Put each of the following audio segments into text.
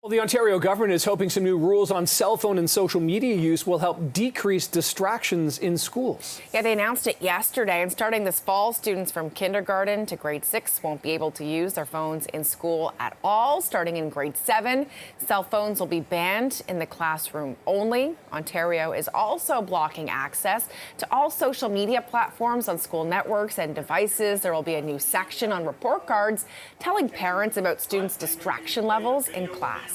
Well, the Ontario government is hoping some new rules on cell phone and social media use will help decrease distractions in schools. Yeah, they announced it yesterday, and starting this fall, students from kindergarten to grade 6 won't be able to use their phones in school at all. Starting in grade 7, cell phones will be banned in the classroom only. Ontario is also blocking access to all social media platforms on school networks and devices. There will be a new section on report cards telling parents about students' distraction levels in class.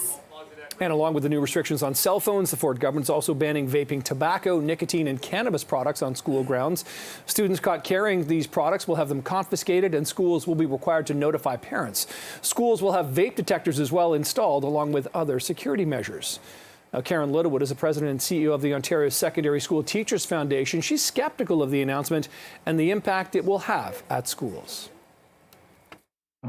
And along with the new restrictions on cell phones, the Ford government's also banning vaping tobacco, nicotine, and cannabis products on school grounds. Students caught carrying these products will have them confiscated, and schools will be required to notify parents. Schools will have vape detectors as well installed, along with other security measures. Now, Karen Littlewood is the president and CEO of the Ontario Secondary School Teachers Foundation. She's skeptical of the announcement and the impact it will have at schools.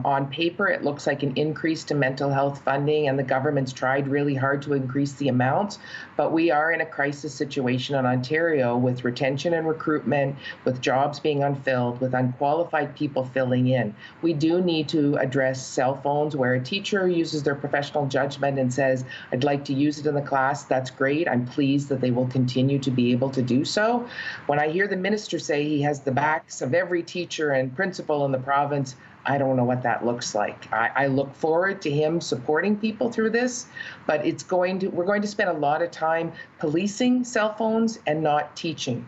On paper, it looks like an increase to mental health funding, and the government's tried really hard to increase the amounts. But we are in a crisis situation in Ontario with retention and recruitment, with jobs being unfilled, with unqualified people filling in. We do need to address cell phones where a teacher uses their professional judgment and says, I'd like to use it in the class. That's great. I'm pleased that they will continue to be able to do so. When I hear the minister say he has the backs of every teacher and principal in the province, I don't know what that looks like. I look forward to him supporting people through this, but we're going to spend a lot of time policing cell phones and not teaching.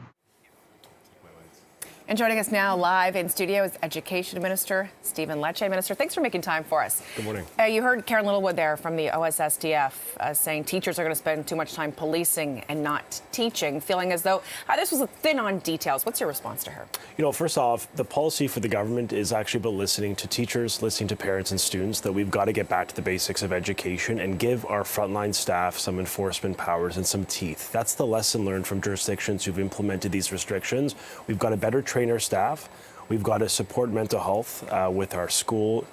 And joining us now live in studio is Education Minister Stephen Lecce. Minister, thanks for making time for us. Good morning. You heard Karen Littlewood there from the OSSDF saying teachers are going to spend too much time policing and not teaching, feeling as though this was thin on details. What's your response to her? You know, first off, the policy for the government is actually about listening to teachers, listening to parents and students, that we've got to get back to the basics of education and give our frontline staff some enforcement powers and some teeth. That's the lesson learned from jurisdictions who've implemented these restrictions. We've got to better train our staff. We've got to support mental health within our schools,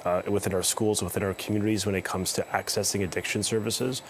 within our communities when it comes to accessing addiction services.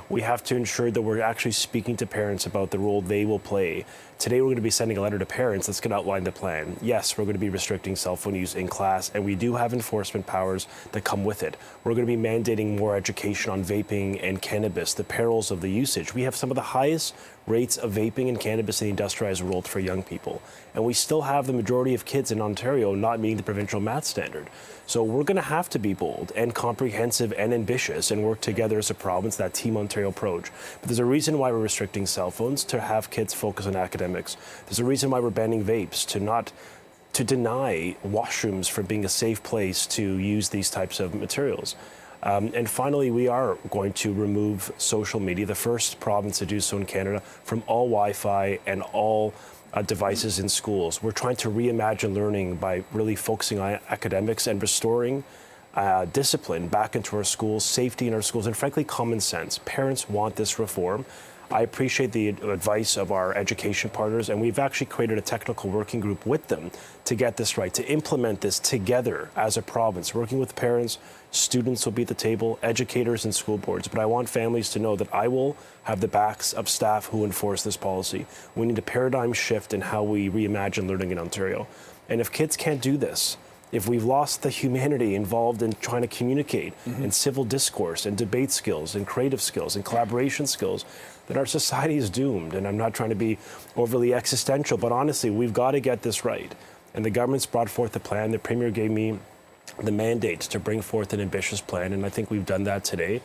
We have to ensure that we're actually speaking to parents about the role they will play. Today, we're going to be sending a letter to parents that's going to outline the plan. Yes, we're going to be restricting cell phone use in class, and we do have enforcement powers that come with it. We're going to be mandating more education on vaping and cannabis, the perils of the usage. We have some of the highest rates of vaping and cannabis in the industrialized world for young people. And we still have the majority of kids in Ontario not meeting the provincial math standard. So we're going to have to be bold and comprehensive and ambitious and work together as a province, that Team Ontario approach. But there's a reason why we're restricting cell phones, to have kids focus on academics. There's a reason why we're banning vapes, to deny washrooms from being a safe place to use these types of materials. And finally, we are going to remove social media, the first province to do so in Canada, from all Wi-Fi and all devices in schools. We're trying to reimagine learning by really focusing on academics and restoring discipline back into our schools, safety in our schools, and frankly, common sense. Parents want this reform. I appreciate the advice of our education partners, and we've actually created a technical working group with them to get this right, to implement this together as a province, working with parents. Students will be at the table, educators and school boards, but I want families to know that I will have the backs of staff who enforce this policy. We need a paradigm shift in how we reimagine learning in Ontario. And if kids can't do this, if we've lost the humanity involved in trying to communicate and civil discourse and debate skills and creative skills and collaboration skills, then our society is doomed. And I'm not trying to be overly existential, but honestly, we've got to get this right. And the government's brought forth a plan. The Premier gave me the mandate to bring forth an ambitious plan, and I think we've done that today.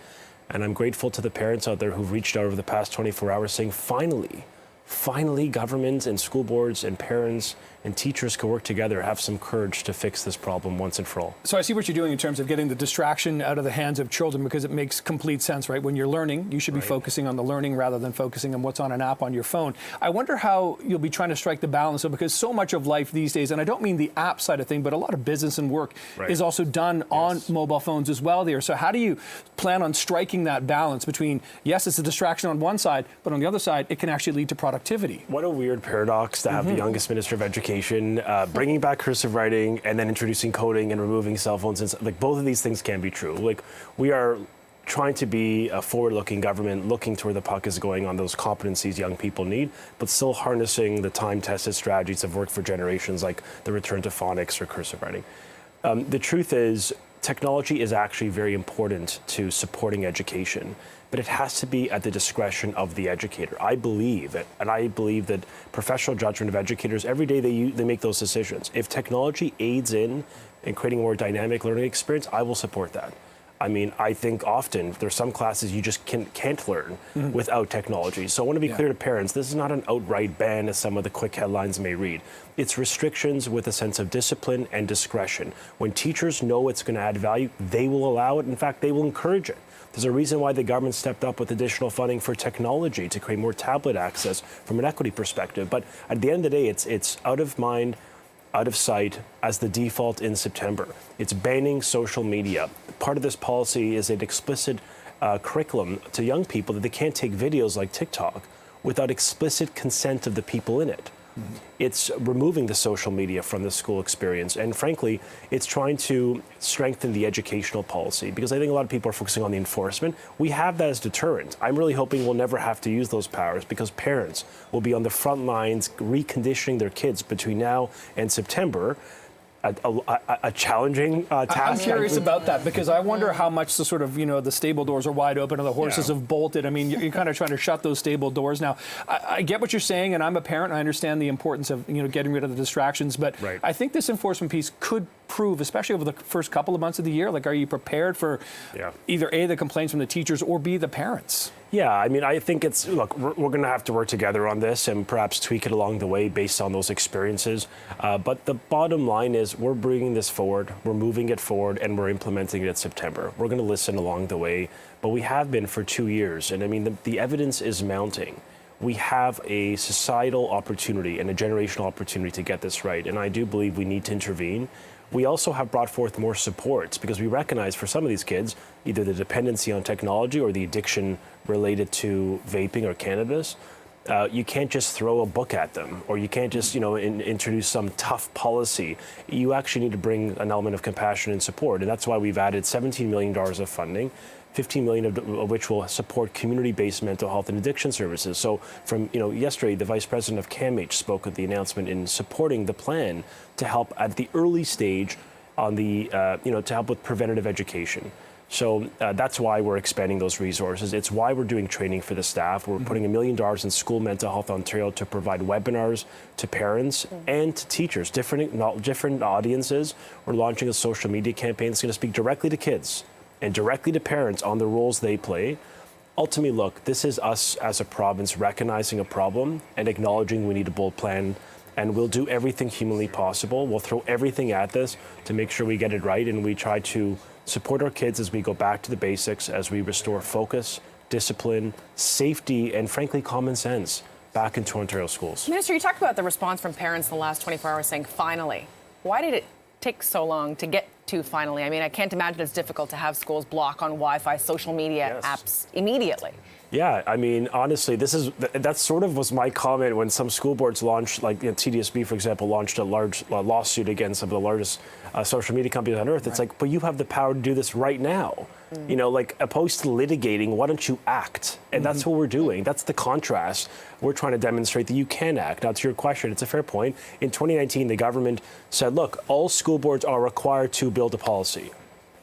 And I'm grateful to the parents out there who've reached out over the past 24 hours saying, finally, governments and school boards and parents and teachers can work together, have some courage to fix this problem once and for all. So I see what you're doing in terms of getting the distraction out of the hands of children, because it makes complete sense, right? When you're learning, you should be focusing on the learning rather than focusing on what's on an app on your phone. I wonder how you'll be trying to strike the balance, because so much of life these days, and I don't mean the app side of thing, but a lot of business and work is also done on mobile phones as well there. So how do you plan on striking that balance between, yes, it's a distraction on one side, but on the other side, it can actually lead to productivity? What a weird paradox to have the youngest Minister of Education bringing back cursive writing and then introducing coding and removing cell phones. And like, both of these things can be true. Like, we are trying to be a forward-looking government, looking to where the puck is going on those competencies young people need, but still harnessing the time-tested strategies of work for generations, like the return to phonics or cursive writing. The truth is, technology is actually very important to supporting education, but it has to be at the discretion of the educator. I believe it, and I believe that professional judgment of educators, every day they make those decisions. If technology aids in creating a more dynamic learning experience, I will support that. I mean, I think often there's some classes you just can't learn without technology. So I want to be clear to parents, this is not an outright ban as some of the quick headlines may read. It's restrictions with a sense of discipline and discretion. When teachers know it's going to add value, they will allow it. In fact, they will encourage it. There's a reason why the government stepped up with additional funding for technology to create more tablet access from an equity perspective. But at the end of the day, it's out of mind, out of sight as the default in September. It's banning social media. Part of this policy is an explicit curriculum to young people that they can't take videos like TikTok without explicit consent of the people in it. It's removing the social media from the school experience. And frankly, it's trying to strengthen the educational policy because I think a lot of people are focusing on the enforcement. We have that as deterrent. I'm really hoping we'll never have to use those powers because parents will be on the front lines reconditioning their kids between now and September. A challenging task. I'm curious about that because I wonder how much the sort of, the stable doors are wide open and the horses have bolted. I mean, you're kind of trying to shut those stable doors now. I get what you're saying, and I'm a parent. I understand the importance of, getting rid of the distractions. But I think this enforcement piece could prove, especially over the first couple of months of the year, like, are you prepared for either A, the complaints from the teachers, or B, the parents? Yeah, I mean, I think look, we're going to have to work together on this and perhaps tweak it along the way based on those experiences. But the bottom line is we're bringing this forward, we're moving it forward, and we're implementing it in September. We're going to listen along the way, but we have been for 2 years. And I mean, the evidence is mounting. We have a societal opportunity and a generational opportunity to get this right. And I do believe we need to intervene. We also have brought forth more supports because we recognize for some of these kids, either the dependency on technology or the addiction related to vaping or cannabis, you can't just throw a book at them or you can't just, introduce some tough policy. You actually need to bring an element of compassion and support. And that's why we've added $17 million of funding, $15 million of which will support community-based mental health and addiction services. So from, yesterday, the Vice President of CAMH spoke at the announcement in supporting the plan to help at the early stage on the, to help with preventative education. So that's why we're expanding those resources. It's why we're doing training for the staff. We're putting $1 million in School Mental Health Ontario to provide webinars to parents and to teachers, different audiences. We're launching a social media campaign that's going to speak directly to kids and directly to parents on the roles they play. Ultimately, look, this is us as a province recognizing a problem and acknowledging we need a bold plan, and we'll do everything humanly possible. We'll throw everything at this to make sure we get it right, and we try to support our kids as we go back to the basics, as we restore focus, discipline, safety, and frankly, common sense back into Ontario schools. Minister, you talked about the response from parents in the last 24 hours saying, finally. Why did it take so long to get to finally? I mean, I can't imagine it's difficult to have schools block on Wi-Fi, social media apps immediately. Yeah, I mean, honestly, that sort of was my comment when some school boards launched, like TDSB, for example, launched a large lawsuit against some of the largest social media companies on earth. It's like, but you have the power to do this right now. Opposed to litigating, why don't you act? And that's what we're doing. That's the contrast. We're trying to demonstrate that you can act. Now, to your question, it's a fair point. In 2019, the government said, look, all school boards are required to build a policy.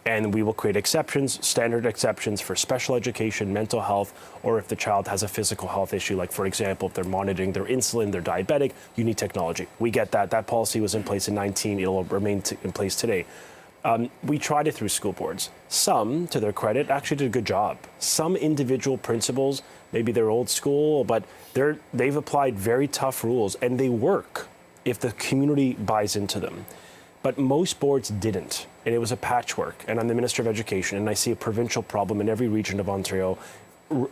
And we will create exceptions, standard exceptions for special education, mental health, or if the child has a physical health issue, like, for example, if they're monitoring their insulin, they're diabetic, you need technology. We get that. That policy was in place in 2019. It'll remain in place today. We tried it through school boards. Some, to their credit, actually did a good job. Some individual principals, maybe they're old school, but they've applied very tough rules, and they work if the community buys into them. But most boards didn't, and it was a patchwork. And I'm the Minister of Education, and I see a provincial problem in every region of Ontario,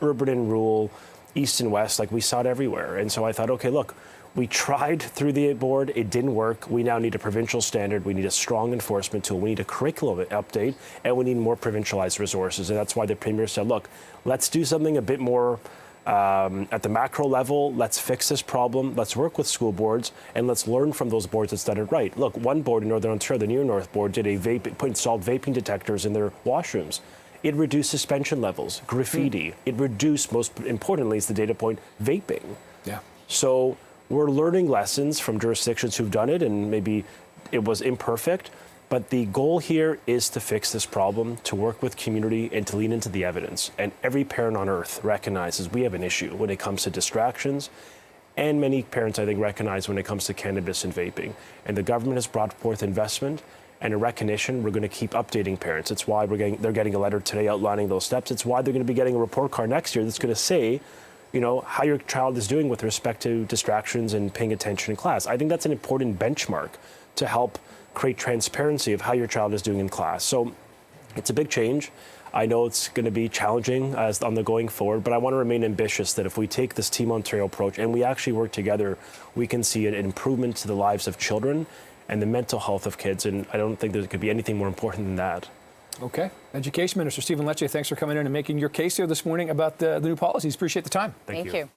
urban and rural, east and west, like we saw it everywhere. And so I thought, okay, look, we tried through the board, it didn't work. We now need a provincial standard, we need a strong enforcement tool, we need a curriculum update, and we need more provincialized resources. And that's why the Premier said, look, let's do something a bit more at the macro level. Let's fix this problem. Let's work with school boards, and let's learn from those boards that's done it right. Look, one board in Northern Ontario, the Near North board, did installed vaping detectors in their washrooms. It reduced suspension levels, graffiti. It reduced, most importantly, is the data point, vaping. Yeah. So we're learning lessons from jurisdictions who've done it, and maybe it was imperfect, But the goal here is to fix this problem, to work with community and to lean into the evidence. And every parent on earth recognizes we have an issue when it comes to distractions. And many parents, I think, recognize when it comes to cannabis and vaping. And the government has brought forth investment and a recognition. We're going to keep updating parents. It's why they're getting a letter today outlining those steps. It's why they're going to be getting a report card next year that's going to say, how your child is doing with respect to distractions and paying attention in class. I think that's an important benchmark to help create transparency of how your child is doing in class. So it's a big change. I know it's going to be challenging on the going forward, but I want to remain ambitious that if we take this Team Ontario approach and we actually work together, we can see an improvement to the lives of children and the mental health of kids. And I don't think there could be anything more important than that. Okay. Education Minister Stephen Lecce, thanks for coming in and making your case here this morning about the new policies. Appreciate the time. Thank you.